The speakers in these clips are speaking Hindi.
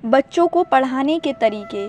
बच्चों को पढ़ाने के तरीके।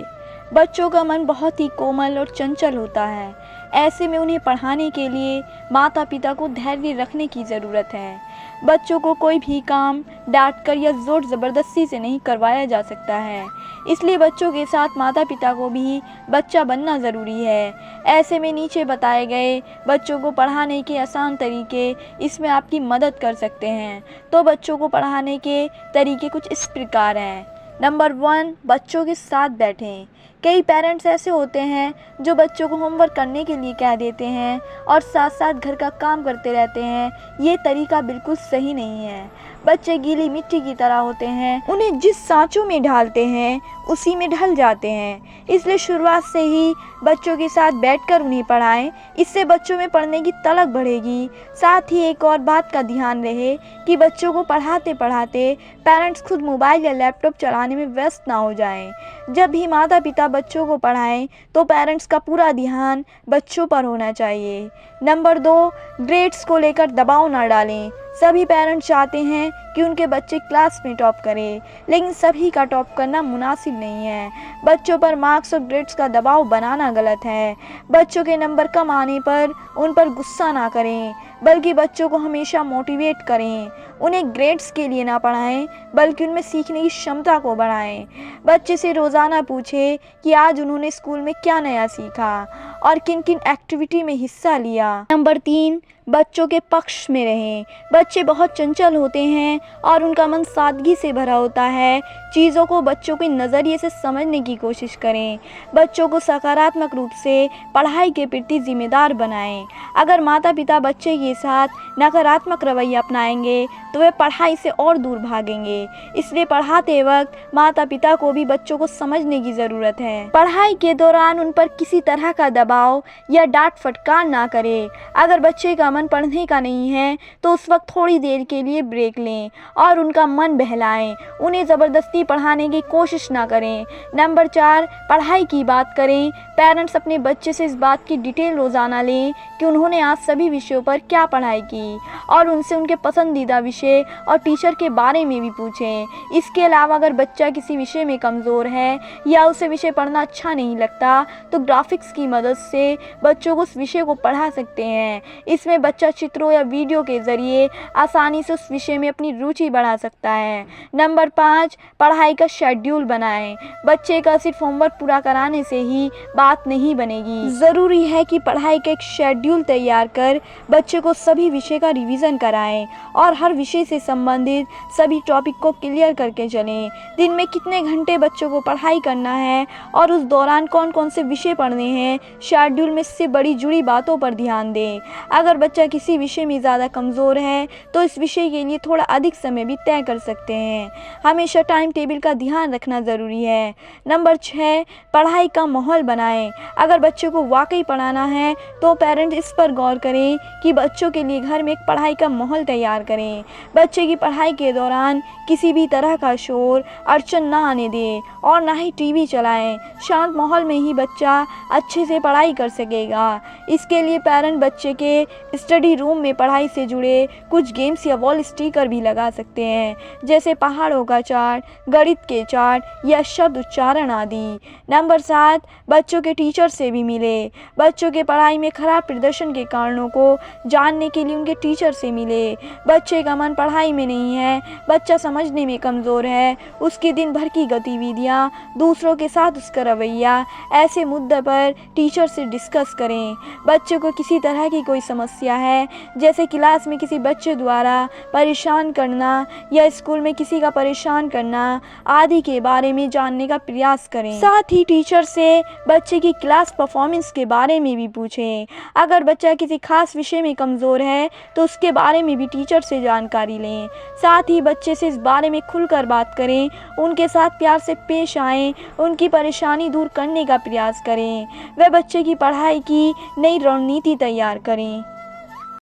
बच्चों का मन बहुत ही कोमल और चंचल होता है। ऐसे में उन्हें पढ़ाने के लिए माता पिता को धैर्य रखने की ज़रूरत है। बच्चों को कोई भी काम डांटकर या ज़ोर ज़बरदस्ती से नहीं करवाया जा सकता है, इसलिए बच्चों के साथ माता पिता को भी बच्चा बनना ज़रूरी है। ऐसे में नीचे बताए गए बच्चों को पढ़ाने के आसान तरीके इसमें आपकी मदद कर सकते हैं। तो बच्चों को पढ़ाने के तरीके कुछ इस प्रकार हैं। नंबर 1, बच्चों के साथ बैठें। कई पेरेंट्स ऐसे होते हैं जो बच्चों को होमवर्क करने के लिए कह देते हैं और साथ साथ घर का काम करते रहते हैं। ये तरीका बिल्कुल सही नहीं है। बच्चे गीली मिट्टी की तरह होते हैं, उन्हें जिस सांचों में ढालते हैं उसी में ढल जाते हैं। इसलिए शुरुआत से ही बच्चों के साथ बैठकर उन्हें पढ़ाएं। इससे बच्चों में पढ़ने की तलब बढ़ेगी। साथ ही एक और बात का ध्यान रहे कि बच्चों को पढ़ाते पढ़ाते पेरेंट्स खुद मोबाइल या लैपटॉप चलाने में व्यस्त ना हो जाएं। जब भी माता पिता बच्चों को पढ़ाएं तो पेरेंट्स का पूरा ध्यान बच्चों पर होना चाहिए। नंबर 2, ग्रेड्स को लेकर दबाव ना डालें। सभी पेरेंट्स चाहते हैं कि उनके बच्चे क्लास में टॉप करें, लेकिन सभी का टॉप करना मुनासिब नहीं है। बच्चों पर मार्क्स और ग्रेड्स का दबाव बनाना गलत है। बच्चों के नंबर कम आने पर उन पर गुस्सा ना करें, बल्कि बच्चों को हमेशा मोटिवेट करें। उन्हें ग्रेड्स के लिए ना पढ़ाएं, बल्कि उनमें सीखने की क्षमता को बढ़ाएं। बच्चे से रोज़ाना पूछें कि आज उन्होंने स्कूल में क्या नया सीखा और किन किन एक्टिविटी में हिस्सा लिया। नंबर 3, बच्चों के पक्ष में रहें। बच्चे बहुत चंचल होते हैं और उनका मन सादगी से भरा होता है। चीज़ों को बच्चों के नज़रिए से समझने की कोशिश करें। बच्चों को सकारात्मक रूप से पढ़ाई के प्रति जिम्मेदार बनाएं। अगर माता पिता बच्चे के साथ नकारात्मक रवैया अपनाएंगे तो वे पढ़ाई से और दूर भागेंगे। इसलिए पढ़ाते वक्त माता पिता को भी बच्चों को समझने की ज़रूरत है। पढ़ाई के दौरान उन पर किसी तरह का दबाव या डांट फटकार ना करें। अगर बच्चे का मन पढ़ने का नहीं है तो उस वक्त थोड़ी देर के लिए ब्रेक लें और उनका मन बहलाएं। उन्हें ज़बरदस्ती पढ़ाने की कोशिश ना करें। नंबर 4, पढ़ाई की बात करें। पेरेंट्स अपने बच्चे से इस बात की डिटेल रोज़ाना लें कि उन्होंने आज सभी विषयों पर क्या पढ़ाई की और उनसे उनके पसंदीदा विषय और टीचर के बारे में भी पूछें। इसके अलावा अगर बच्चा किसी विषय में कमज़ोर है या उसे विषय पढ़ना अच्छा नहीं लगता तो ग्राफिक्स की मदद से बच्चों को उस विषय को पढ़ा सकते हैं। इसमें बच्चा चित्रों या वीडियो के ज़रिए आसानी से उस विषय में अपनी रुचि बढ़ा सकता है। नंबर 5, पढ़ाई का शेड्यूल बनाएं। बच्चे का सिर्फ होमवर्क पूरा कराने से ही बात नहीं बनेगी। ज़रूरी है कि पढ़ाई का एक शेड्यूल तैयार कर बच्चे को सभी विषय का रिवीजन कराएं और हर विषय से संबंधित सभी टॉपिक को क्लियर करके चलें। दिन में कितने घंटे बच्चों को पढ़ाई करना है और उस दौरान कौन कौन से विषय पढ़ने हैं, शेड्यूल में इससे बड़ी जुड़ी बातों पर ध्यान दें। अगर बच्चा किसी विषय में ज़्यादा कमज़ोर है तो इस विषय के लिए थोड़ा अधिक समय भी तय कर सकते हैं। हमेशा टाइम टेबल का ध्यान रखना ज़रूरी है। नंबर 6, पढ़ाई का माहौल बनाएं। अगर बच्चों को वाकई पढ़ाना है तो पेरेंट्स इस पर गौर करें कि बच्चों के लिए घर में एक पढ़ाई का माहौल तैयार करें। बच्चे की पढ़ाई के दौरान किसी भी तरह का शोर अड़चन ना आने दें और ना ही टीवी चलाएं। शांत माहौल में ही बच्चा अच्छे से पढ़ाई कर सकेगा। इसके लिए पेरेंट बच्चे के स्टडी रूम में पढ़ाई से जुड़े कुछ गेम्स या वॉल स्टिकर भी लगा सकते हैं, जैसे पहाड़ों का चार्ट, गणित के चार्ट या शब्द उच्चारण आदि। नंबर 7, बच्चों के टीचर से भी मिले। बच्चों के पढ़ाई में खराब प्रदर्शन के कारणों को जानने के लिए उनके टीचर से मिले। बच्चे का मन पढ़ाई में नहीं है, बच्चा समझने में कमज़ोर है, उसकी दिन भर की गतिविधियाँ, दूसरों के साथ उसका रवैया, ऐसे मुद्दे पर टीचर से डिस्कस करें। बच्चों को किसी तरह की कोई समस्या है, जैसे क्लास में किसी बच्चे द्वारा परेशान करना या स्कूल में किसी का परेशान करना आदि के बारे में जानने का प्रयास करें। साथ ही टीचर से बच्चे की क्लास परफॉर्मेंस के बारे में भी पूछें। अगर बच्चा किसी खास विषय में कमज़ोर है तो उसके बारे में भी टीचर से जानकारी लें। साथ ही बच्चे से इस बारे में खुलकर बात करें, उनके साथ प्यार से पेश आएं, उनकी परेशानी दूर करने का प्रयास करें। वह बच्चे की पढ़ाई की नई रणनीति तैयार करें।